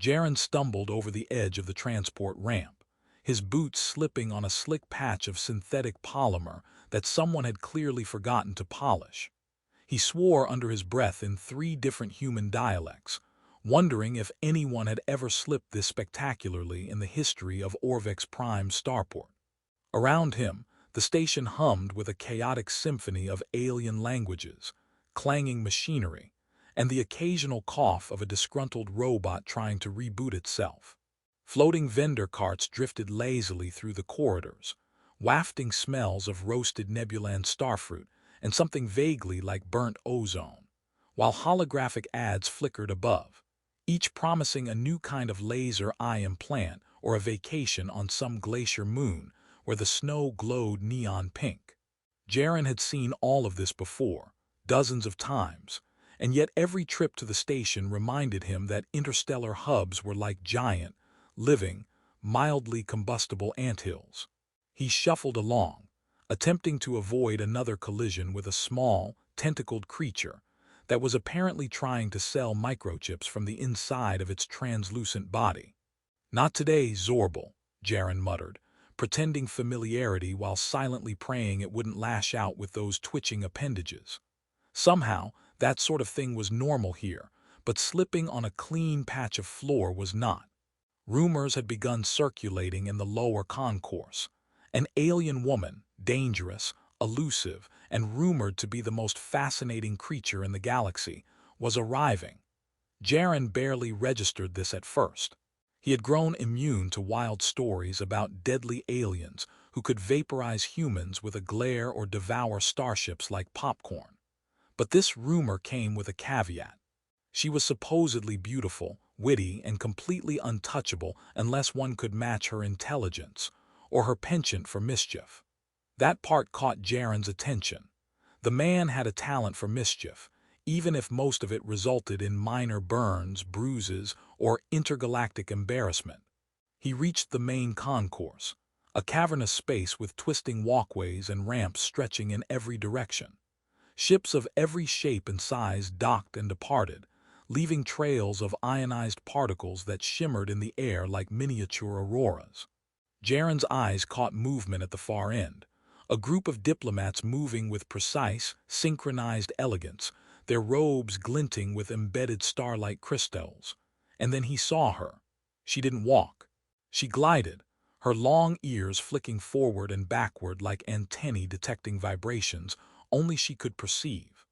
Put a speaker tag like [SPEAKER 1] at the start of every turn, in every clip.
[SPEAKER 1] Jaren stumbled over the edge of the transport ramp, his boots slipping on a slick patch of synthetic polymer that someone had clearly forgotten to polish. He swore under his breath in 3 different human dialects, wondering if anyone had ever slipped this spectacularly in the history of Orvex Prime starport. Around him, the station hummed with a chaotic symphony of alien languages, clanging machinery, and the occasional cough of a disgruntled robot trying to reboot itself. Floating vendor carts drifted lazily through the corridors, wafting smells of roasted Nebulan starfruit and something vaguely like burnt ozone, while holographic ads flickered above, each promising a new kind of laser eye implant or a vacation on some glacier moon where the snow glowed neon pink. Jaren had seen all of this before, dozens of times, and yet every trip to the station reminded him that interstellar hubs were like giant, living, mildly combustible anthills. He shuffled along, attempting to avoid another collision with a small, tentacled creature that was apparently trying to sell microchips from the inside of its translucent body. "Not today, Zorbal," Jaren muttered, pretending familiarity while silently praying it wouldn't lash out with those twitching appendages. Somehow, that sort of thing was normal here, but slipping on a clean patch of floor was not. Rumors had begun circulating in the lower concourse. An alien woman, dangerous, elusive, and rumored to be the most fascinating creature in the galaxy, was arriving. Jaren barely registered this at first. He had grown immune to wild stories about deadly aliens who could vaporize humans with a glare or devour starships like popcorn. But this rumor came with a caveat. She was supposedly beautiful, witty, and completely untouchable unless one could match her intelligence, or her penchant for mischief. That part caught Jaren's attention. The man had a talent for mischief, even if most of it resulted in minor burns, bruises, or intergalactic embarrassment. He reached the main concourse, a cavernous space with twisting walkways and ramps stretching in every direction. Ships of every shape and size docked and departed, leaving trails of ionized particles that shimmered in the air like miniature auroras. Jaren's eyes caught movement at the far end, a group of diplomats moving with precise, synchronized elegance, their robes glinting with embedded starlight crystals. And then he saw her. She didn't walk. She glided, her long ears flicking forward and backward like antennae detecting vibrations only she could perceive.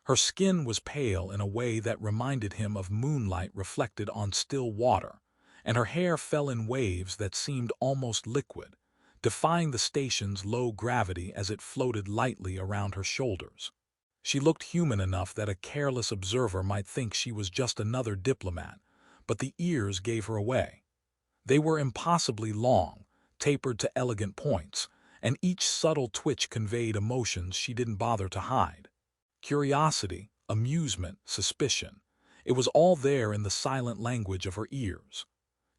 [SPEAKER 1] Her skin was pale in a way that reminded him of moonlight reflected on still water, and her hair fell in waves that seemed almost liquid, defying the station's low gravity as it floated lightly around her shoulders. She looked human enough that a careless observer might think she was just another diplomat, but the ears gave her away. They were impossibly long, tapered to elegant points, and each subtle twitch conveyed emotions she didn't bother to hide. Curiosity, amusement, suspicion. It was all there in the silent language of her ears.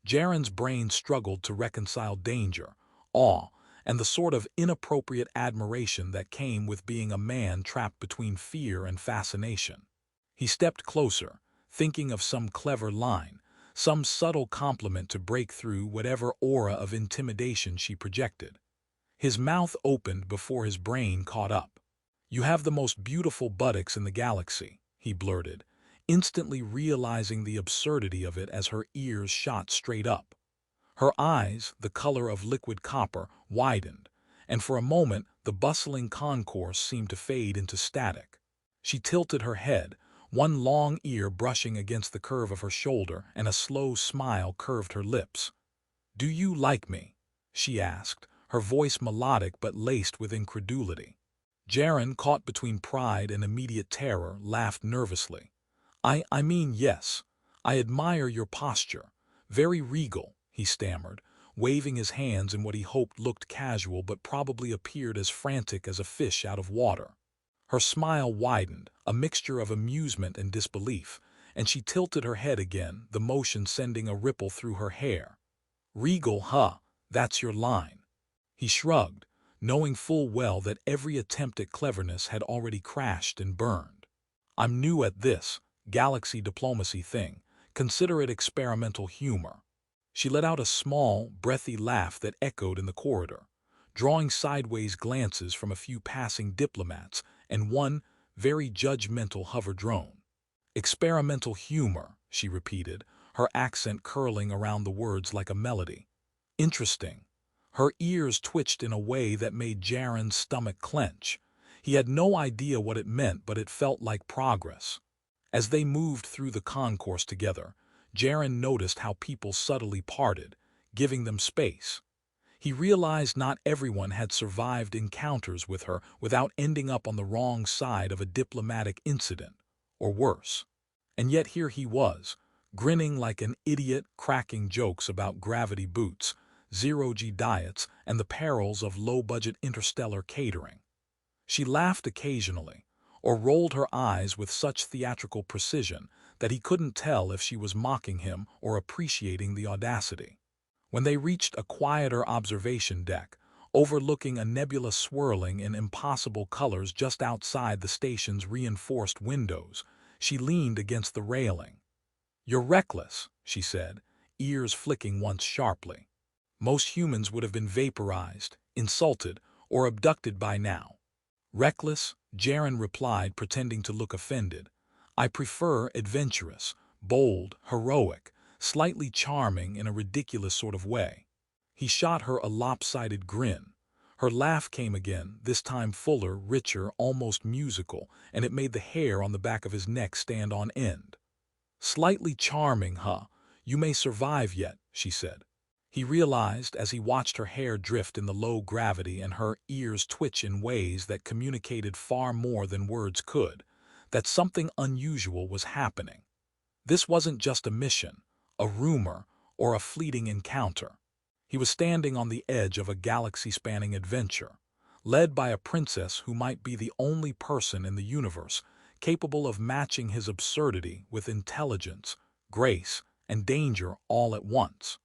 [SPEAKER 1] Jaren's brain struggled to reconcile danger, awe, and the sort of inappropriate admiration that came with being a man trapped between fear and fascination. He stepped closer, thinking of some clever line, some subtle compliment to break through whatever aura of intimidation she projected. His mouth opened before his brain caught up. "You have the most beautiful buttocks in the galaxy," he blurted, instantly realizing the absurdity of it as her ears shot straight up. Her eyes, the color of liquid copper, widened, and for a moment the bustling concourse seemed to fade into static. She tilted her head, one long ear brushing against the curve of her shoulder, and a slow smile curved her lips. "Do you like me?" she asked, her voice melodic but laced with incredulity. Jaren, caught between pride and immediate terror, laughed nervously. I mean yes. I admire your posture. Very regal," he stammered, waving his hands in what he hoped looked casual but probably appeared as frantic as a fish out of water. Her smile widened, a mixture of amusement and disbelief, and she tilted her head again, the motion sending a ripple through her hair. "Regal, huh? That's your line." He shrugged, knowing full well that every attempt at cleverness had already crashed and burned. "I'm new at this galaxy diplomacy thing," Consider it experimental humor." She let out a small, breathy laugh that echoed in the corridor, drawing sideways glances from a few passing diplomats and one very judgmental hover drone. "Experimental humor," she repeated, her accent curling around the words like a melody. "Interesting." Her ears twitched in a way that made Jaren's stomach clench. He had no idea what it meant, but it felt like progress. As they moved through the concourse together, Jaren noticed how people subtly parted, giving them space. He realized not everyone had survived encounters with her without ending up on the wrong side of a diplomatic incident, or worse. And yet here he was, grinning like an idiot, cracking jokes about gravity boots, zero-G diets, and the perils of low-budget interstellar catering. She laughed occasionally, or rolled her eyes with such theatrical precision that he couldn't tell if she was mocking him or appreciating the audacity. When they reached a quieter observation deck, overlooking a nebula swirling in impossible colors just outside the station's reinforced windows, she leaned against the railing. "You're reckless," she said, ears flicking once sharply. "Most humans would have been vaporized, insulted, or abducted by now." "Reckless?" Jaren replied, pretending to look offended. "I prefer adventurous, bold, heroic, slightly charming in a ridiculous sort of way." He shot her a lopsided grin. Her laugh came again, this time fuller, richer, almost musical, and it made the hair on the back of his neck stand on end. "Slightly charming, huh? You may survive yet," she said. He realized, as he watched her hair drift in the low gravity and her ears twitch in ways that communicated far more than words could, that something unusual was happening. This wasn't just a mission, a rumor, or a fleeting encounter. He was standing on the edge of a galaxy-spanning adventure, led by a princess who might be the only person in the universe capable of matching his absurdity with intelligence, grace, and danger all at once.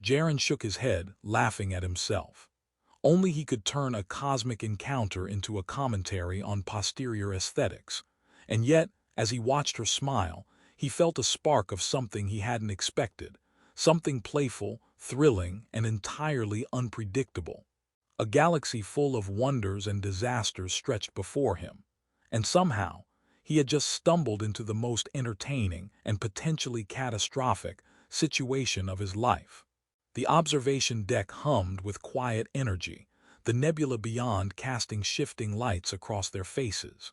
[SPEAKER 1] Jaren shook his head, laughing at himself. Only he could turn a cosmic encounter into a commentary on posterior aesthetics. And yet, as he watched her smile, he felt a spark of something he hadn't expected, something playful, thrilling, and entirely unpredictable. A galaxy full of wonders and disasters stretched before him, and somehow, he had just stumbled into the most entertaining and potentially catastrophic situation of his life. The observation deck hummed with quiet energy, the nebula beyond casting shifting lights across their faces.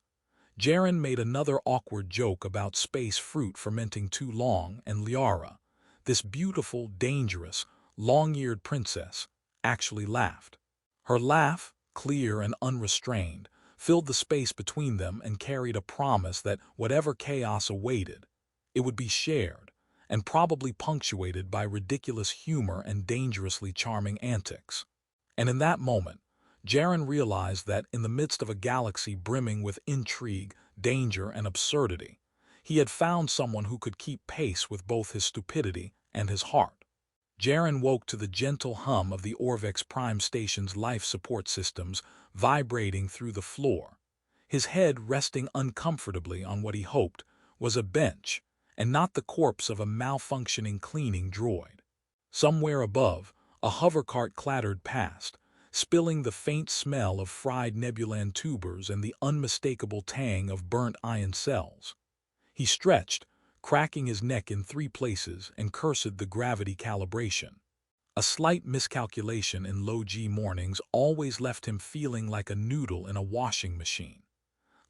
[SPEAKER 1] Jaren made another awkward joke about space fruit fermenting too long, and Liara, this beautiful, dangerous, long-eared princess, actually laughed. Her laugh, clear and unrestrained, filled the space between them and carried a promise that whatever chaos awaited, it would be shared, and probably punctuated by ridiculous humor and dangerously charming antics. And in that moment, Jaren realized that in the midst of a galaxy brimming with intrigue, danger, and absurdity, he had found someone who could keep pace with both his stupidity and his heart. Jaren woke to the gentle hum of the Orvex Prime Station's life support systems vibrating through the floor, his head resting uncomfortably on what he hoped was a bench, and not the corpse of a malfunctioning cleaning droid. Somewhere above, a hovercart clattered past, spilling the faint smell of fried nebulan tubers and the unmistakable tang of burnt ion cells. He stretched, cracking his neck in 3 places, and cursed the gravity calibration. A slight miscalculation in low-G mornings always left him feeling like a noodle in a washing machine.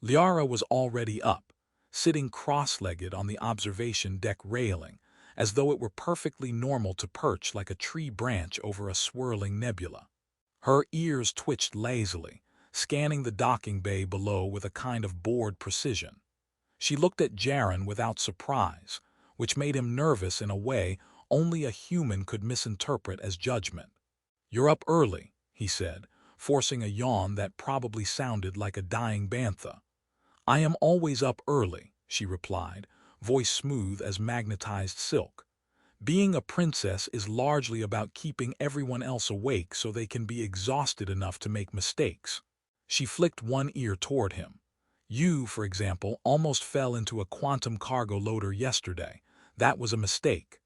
[SPEAKER 1] Liara was already up, sitting cross-legged on the observation deck railing, as though it were perfectly normal to perch like a tree branch over a swirling nebula. Her ears twitched lazily, scanning the docking bay below with a kind of bored precision. She looked at Jaren without surprise, which made him nervous in a way only a human could misinterpret as judgment. "You're up early," he said, forcing a yawn that probably sounded like a dying bantha. "I am always up early," she replied, voice smooth as magnetized silk. "Being a princess is largely about keeping everyone else awake so they can be exhausted enough to make mistakes." She flicked one ear toward him. "You, for example, almost fell into a quantum cargo loader yesterday. That was a mistake.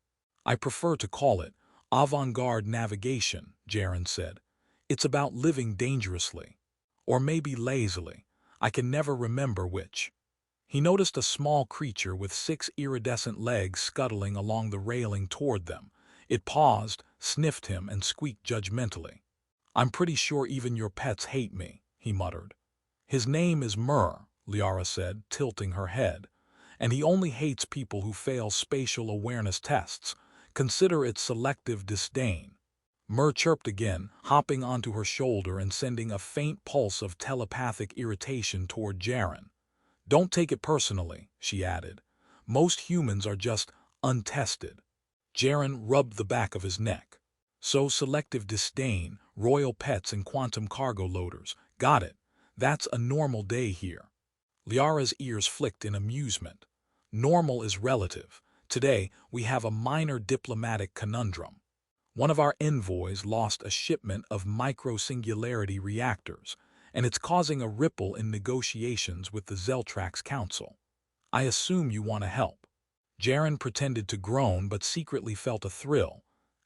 [SPEAKER 1] I prefer to call it avant-garde navigation, Jaren said. It's about living dangerously. Or maybe lazily. I can never remember which. He noticed a small creature with 6 iridescent legs scuttling along the railing toward them. It paused, sniffed him, and squeaked judgmentally. I'm pretty sure even your pets hate me, he muttered. His name is Myrrh, Liara said, tilting her head. And he only hates people who fail spatial awareness tests. Consider it selective disdain. Myrrh chirped again, hopping onto her shoulder and sending a faint pulse of telepathic irritation toward Jaren. Don't take it personally, she added. Most humans are just untested. Jaren rubbed the back of his neck. So selective disdain, royal pets and quantum cargo loaders. Got it. That's a normal day here. Liara's ears flicked in amusement. Normal is relative. Today, we have a minor diplomatic conundrum. One of our envoys lost a shipment of micro-singularity reactors, and it's causing a ripple in negotiations with the Zeltrax Council. I assume you want to help. Jaren pretended to groan but secretly felt a thrill.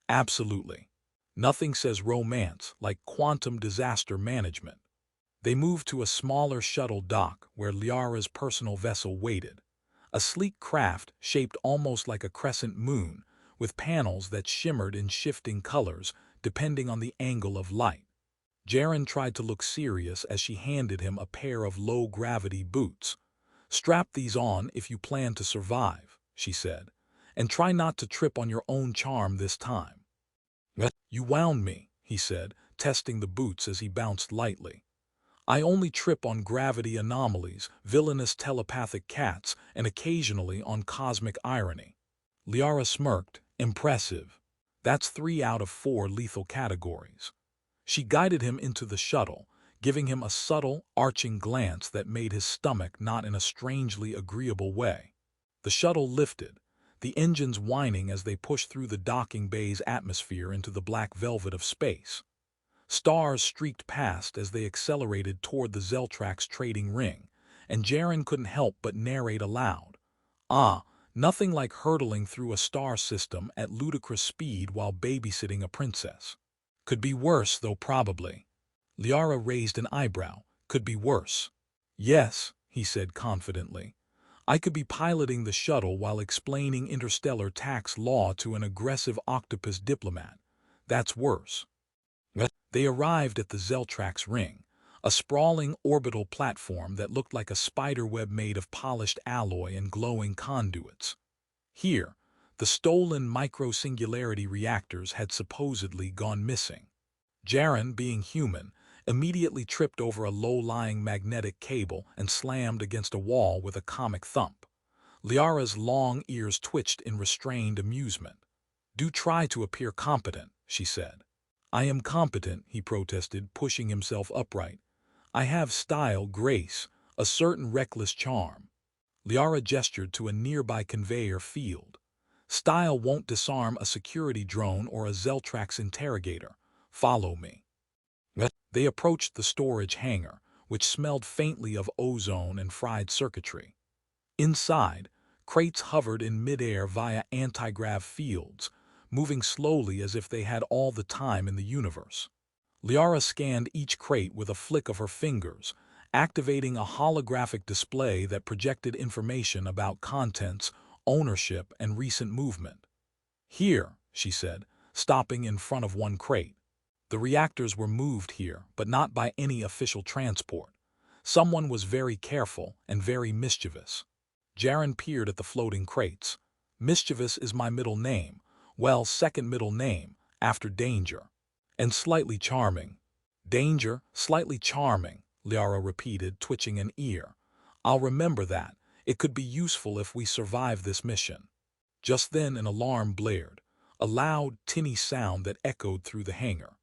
[SPEAKER 1] Absolutely. Nothing says romance like quantum disaster management. They moved to a smaller shuttle dock where Liara's personal vessel waited. A sleek craft shaped almost like a crescent moon, with panels that shimmered in shifting colors depending on the angle of light. Jaren tried to look serious as she handed him a pair of low-gravity boots. Strap these on if you plan to survive, she said, and try not to trip on your own charm this time. You wound me, he said, testing the boots as he bounced lightly. I only trip on gravity anomalies, villainous telepathic cats, and occasionally on cosmic irony. Liara smirked. Impressive. That's 3 out of 4 lethal categories. She guided him into the shuttle, giving him a subtle, arching glance that made his stomach knot in a strangely agreeable way. The shuttle lifted, the engines whining as they pushed through the docking bay's atmosphere into the black velvet of space. Stars streaked past as they accelerated toward the Zeltrax trading ring, and Jaren couldn't help but narrate aloud. Nothing like hurtling through a star system at ludicrous speed while babysitting a princess. Could be worse, though, probably. Liara raised an eyebrow. Could be worse. Yes, he said confidently. I could be piloting the shuttle while explaining interstellar tax law to an aggressive octopus diplomat. That's worse. They arrived at the Zeltrax ring, a sprawling orbital platform that looked like a spiderweb made of polished alloy and glowing conduits. Here, the stolen micro-singularity reactors had supposedly gone missing. Jaren, being human, immediately tripped over a low-lying magnetic cable and slammed against a wall with a comic thump. Liara's long ears twitched in restrained amusement. Do try to appear competent, she said. I am competent, he protested, pushing himself upright. I have style, grace, a certain reckless charm. Liara gestured to a nearby conveyor field. Style won't disarm a security drone or a Zeltrax interrogator. Follow me. They approached the storage hangar, which smelled faintly of ozone and fried circuitry. Inside, crates hovered in midair via anti-grav fields, moving slowly as if they had all the time in the universe. Liara scanned each crate with a flick of her fingers, activating a holographic display that projected information about contents, ownership, and recent movement. Here, she said, stopping in front of one crate. The reactors were moved here, but not by any official transport. Someone was very careful and very mischievous. Jaren peered at the floating crates. Mischievous is my middle name. Well, second middle name, after danger. And slightly charming. Danger, slightly charming, Liara repeated, twitching an ear. I'll remember that. It could be useful if we survive this mission. Just then an alarm blared, a loud, tinny sound that echoed through the hangar.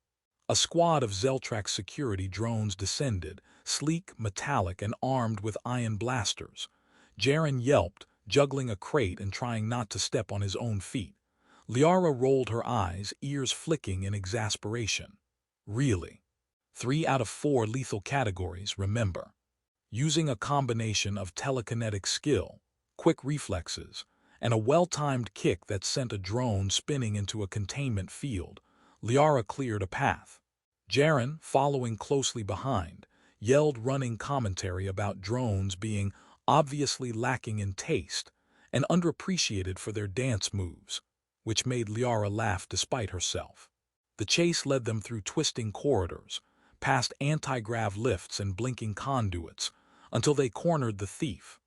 [SPEAKER 1] A squad of Zeltrax security drones descended, sleek, metallic, and armed with ion blasters. Jaren yelped, juggling a crate and trying not to step on his own feet. Liara rolled her eyes, ears flicking in exasperation. Really? 3 out of 4 lethal categories, remember. Using a combination of telekinetic skill, quick reflexes, and a well-timed kick that sent a drone spinning into a containment field. Liara cleared a path. Jaren, following closely behind, yelled running commentary about drones being obviously lacking in taste and underappreciated for their dance moves, which made Liara laugh despite herself. The chase led them through twisting corridors, past anti-grav lifts and blinking conduits, until they cornered the thief.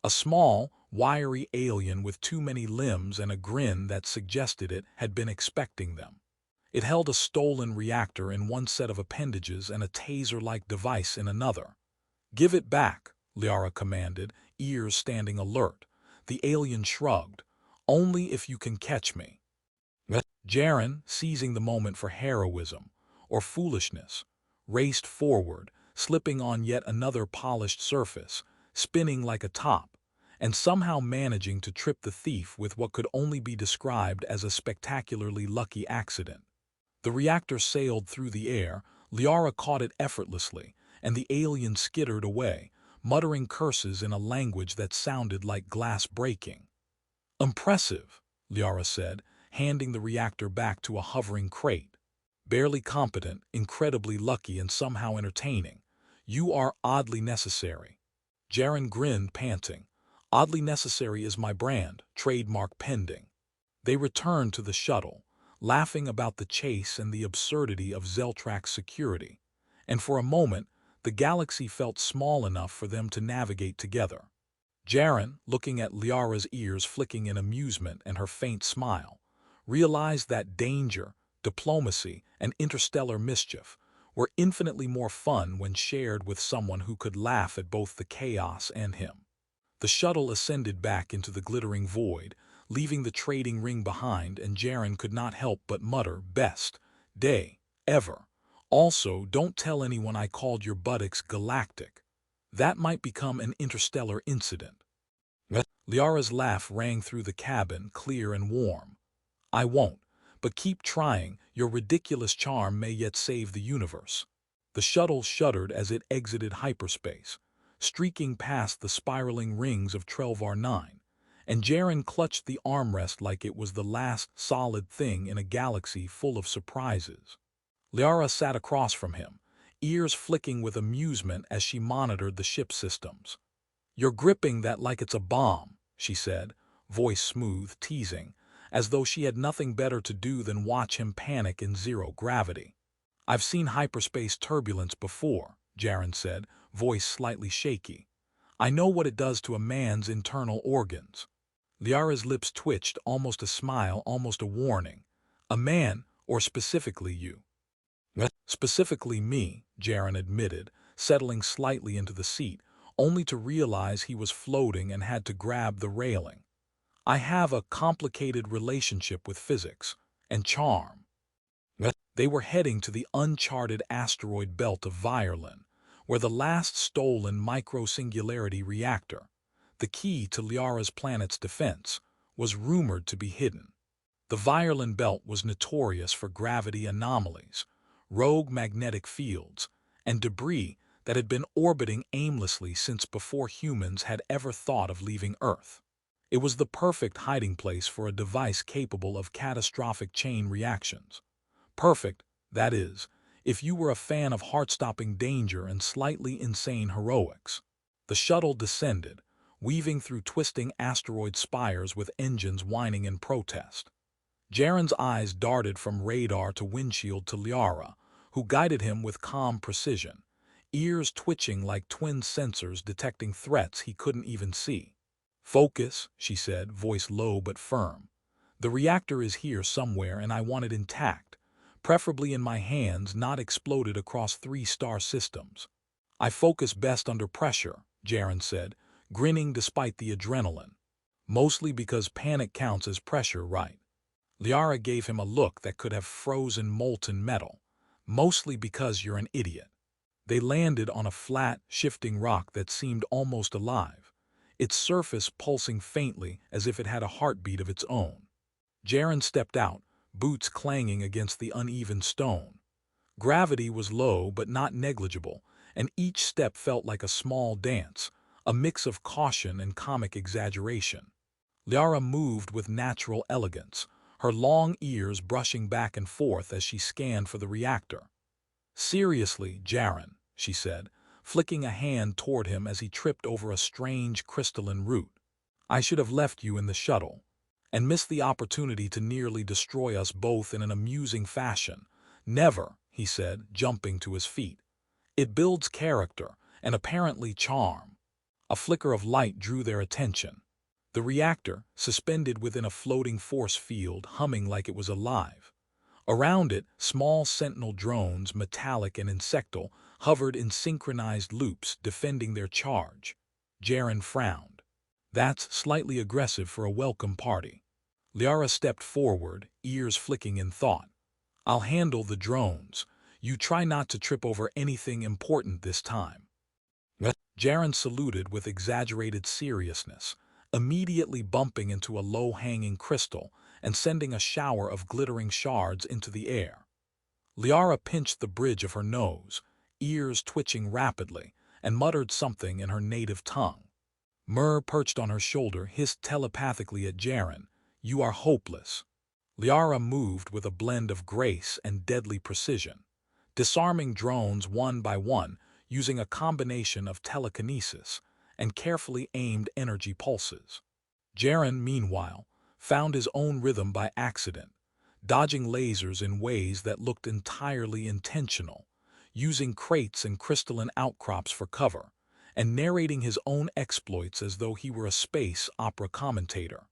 [SPEAKER 1] A small, wiry alien with too many limbs and a grin that suggested it had been expecting them. It held a stolen reactor in one set of appendages and a taser-like device in another. "Give it back," Liara commanded, ears standing alert. The alien shrugged. "Only if you can catch me." Jaren, seizing the moment for heroism, or foolishness, raced forward, slipping on yet another polished surface, spinning like a top, and somehow managing to trip the thief with what could only be described as a spectacularly lucky accident. The reactor sailed through the air, Liara caught it effortlessly, and the alien skittered away, muttering curses in a language that sounded like glass breaking. "Impressive," Liara said, handing the reactor back to a hovering crate. "Barely competent, incredibly lucky, and somehow entertaining. You are oddly necessary." Jaren grinned, panting. "Oddly necessary is my brand, trademark pending." They returned to the shuttle, laughing about the chase and the absurdity of Zeltrak's security, and for a moment the galaxy felt small enough for them to navigate together. Jaren, looking at Liara's ears flicking in amusement and her faint smile, realized that danger, diplomacy, and interstellar mischief were infinitely more fun when shared with someone who could laugh at both the chaos and him. The shuttle ascended back into the glittering void, leaving the trading ring behind, and Jaren could not help but mutter, "Best day ever. Also, don't tell anyone I called your buttocks galactic. That might become an interstellar incident." Liara's laugh rang through the cabin, clear and warm. "I won't, but keep trying. Your ridiculous charm may yet save the universe." The shuttle shuddered as it exited hyperspace, streaking past the spiraling rings of 12R9, and Jaren clutched the armrest like it was the last solid thing in a galaxy full of surprises. Liara sat across from him, ears flicking with amusement as she monitored the ship systems. "You're gripping that like it's a bomb," she said, voice smooth, teasing, as though she had nothing better to do than watch him panic in zero gravity. "I've seen hyperspace turbulence before," Jaren said, voice slightly shaky. "I know what it does to a man's internal organs." Liara's lips twitched, almost a smile, almost a warning. "A man, or specifically you?" "Specifically me," Jaren admitted, settling slightly into the seat, only to realize he was floating and had to grab the railing. "I have a complicated relationship with physics and charm." They were heading to the uncharted asteroid belt of Violin, where the last stolen micro-singularity reactor, the key to Liara's planet's defense, was rumored to be hidden. The Violin belt was notorious for gravity anomalies, rogue magnetic fields, and debris that had been orbiting aimlessly since before humans had ever thought of leaving Earth. It was the perfect hiding place for a device capable of catastrophic chain reactions. Perfect, that is, if you were a fan of heart-stopping danger and slightly insane heroics. The shuttle descended, weaving through twisting asteroid spires with engines whining in protest. Jaren's eyes darted from radar to windshield to Liara, who guided him with calm precision, ears twitching like twin sensors detecting threats he couldn't even see. "Focus," she said, voice low but firm. "The reactor is here somewhere and I want it intact, preferably in my hands, not exploded across 3-star systems." "I focus best under pressure," Jaren said, grinning despite the adrenaline. "Mostly because panic counts as pressure, right?" Liara gave him a look that could have frozen molten metal. "Mostly because you're an idiot." They landed on a flat, shifting rock that seemed almost alive, its surface pulsing faintly as if it had a heartbeat of its own. Jaren stepped out, boots clanging against the uneven stone. Gravity was low but not negligible, and each step felt like a small dance, a mix of caution and comic exaggeration. Liara moved with natural elegance, her long ears brushing back and forth as she scanned for the reactor. "Seriously, Jaren," she said, flicking a hand toward him as he tripped over a strange crystalline root. "I should have left you in the shuttle, and missed the opportunity to nearly destroy us both in an amusing fashion. Never," he said, jumping to his feet. "It builds character, and apparently charm." A flicker of light drew their attention. The reactor, suspended within a floating force field, humming like it was alive. Around it, small sentinel drones, metallic and insectal, hovered in synchronized loops, defending their charge. Jaren frowned. "That's slightly aggressive for a welcome party." Liara stepped forward, ears flicking in thought. "I'll handle the drones. You try not to trip over anything important this time." Jaren saluted with exaggerated seriousness, immediately bumping into a low-hanging crystal and sending a shower of glittering shards into the air. Liara pinched the bridge of her nose, ears twitching rapidly, and muttered something in her native tongue. Myrrh, perched on her shoulder, hissed telepathically at Jaren, "You are hopeless." Liara moved with a blend of grace and deadly precision, disarming drones one by one using a combination of telekinesis and carefully aimed energy pulses. Jaren, meanwhile, found his own rhythm by accident, dodging lasers in ways that looked entirely intentional, using crates and crystalline outcrops for cover, and narrating his own exploits as though he were a space opera commentator.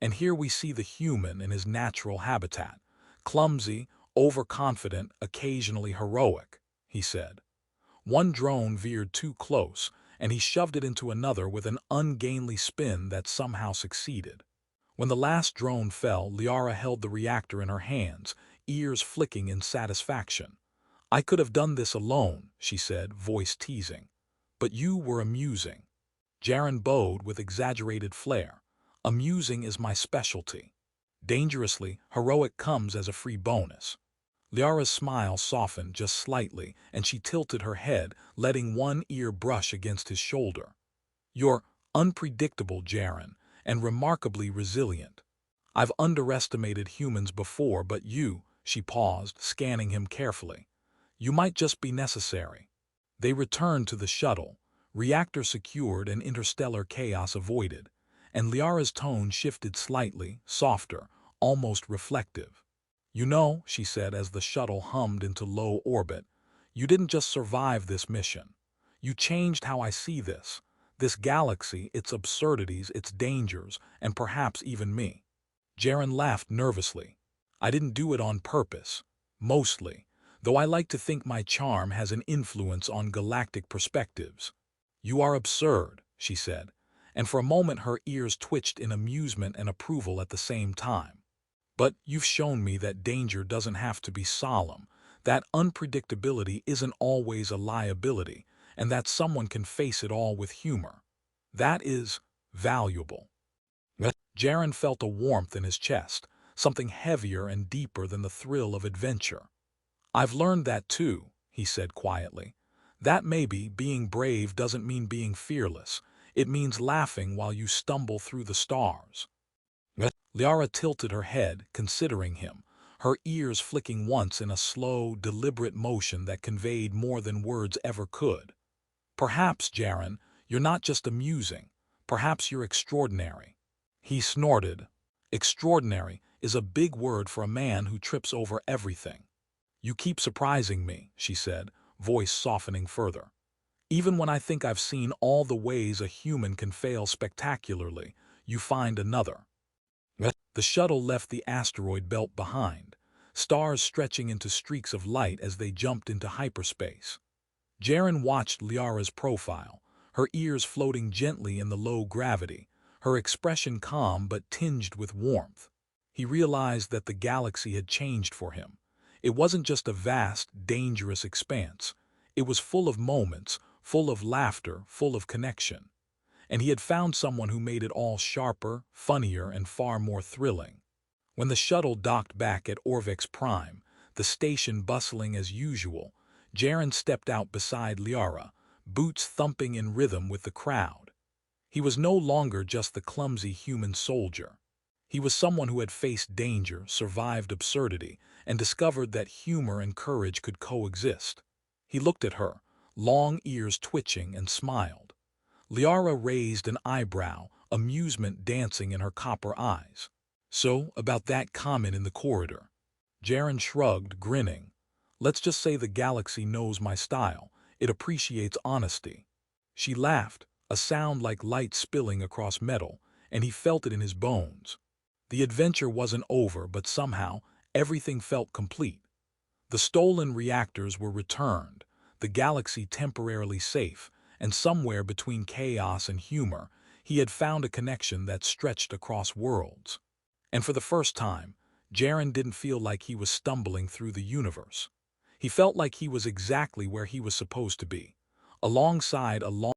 [SPEAKER 1] And here we see the human in his natural habitat, clumsy, overconfident, occasionally heroic, he said. One drone veered too close, and he shoved it into another with an ungainly spin that somehow succeeded. When the last drone fell, Liara held the reactor in her hands, ears flicking in satisfaction. "I could have done this alone," she said, voice teasing. "But you were amusing." Jaren bowed with exaggerated flair. "Amusing is my specialty. Dangerously, heroic comes as a free bonus." Liara's smile softened just slightly, and she tilted her head, letting one ear brush against his shoulder. "You're unpredictable, Jaren, and remarkably resilient. I've underestimated humans before, but you," she paused, scanning him carefully. "You might just be necessary." They returned to the shuttle, reactor secured and interstellar chaos avoided, and Liara's tone shifted slightly, softer, almost reflective. "You know," she said as the shuttle hummed into low orbit, "you didn't just survive this mission. You changed how I see this galaxy, its absurdities, its dangers, and perhaps even me." Jaren laughed nervously. "I didn't do it on purpose. Mostly, though I like to think my charm has an influence on galactic perspectives." "You are absurd," she said, and for a moment her ears twitched in amusement and approval at the same time. "But you've shown me that danger doesn't have to be solemn, that unpredictability isn't always a liability, and that someone can face it all with humor. That is valuable." Jaren felt a warmth in his chest, something heavier and deeper than the thrill of adventure. "I've learned that too," he said quietly. "That maybe being brave doesn't mean being fearless. It means laughing while you stumble through the stars." Liara tilted her head, considering him, her ears flicking once in a slow, deliberate motion that conveyed more than words ever could. "Perhaps, Jaren, you're not just amusing. Perhaps you're extraordinary." He snorted. "Extraordinary is a big word for a man who trips over everything." "You keep surprising me," she said, voice softening further. "Even when I think I've seen all the ways a human can fail spectacularly, you find another." The shuttle left the asteroid belt behind, stars stretching into streaks of light as they jumped into hyperspace. Jaren watched Liara's profile, her ears floating gently in the low gravity, her expression calm but tinged with warmth. He realized that the galaxy had changed for him. It wasn't just a vast, dangerous expanse. It was full of moments, full of laughter, full of connection. And he had found someone who made it all sharper, funnier, and far more thrilling. When the shuttle docked back at Orvex Prime, the station bustling as usual, Jaren stepped out beside Liara, boots thumping in rhythm with the crowd. He was no longer just the clumsy human soldier. He was someone who had faced danger, survived absurdity, and discovered that humor and courage could coexist. He looked at her, long ears twitching, and smiled. Liara raised an eyebrow, amusement dancing in her copper eyes. "So, about that comment in the corridor." Jaren shrugged, grinning. "Let's just say the galaxy knows my style. It appreciates honesty." She laughed, a sound like light spilling across metal, and he felt it in his bones. The adventure wasn't over, but somehow, everything felt complete. The stolen reactors were returned, the galaxy temporarily safe, and somewhere between chaos and humor, he had found a connection that stretched across worlds. And for the first time, Jaren didn't feel like he was stumbling through the universe. He felt like he was exactly where he was supposed to be, alongside a long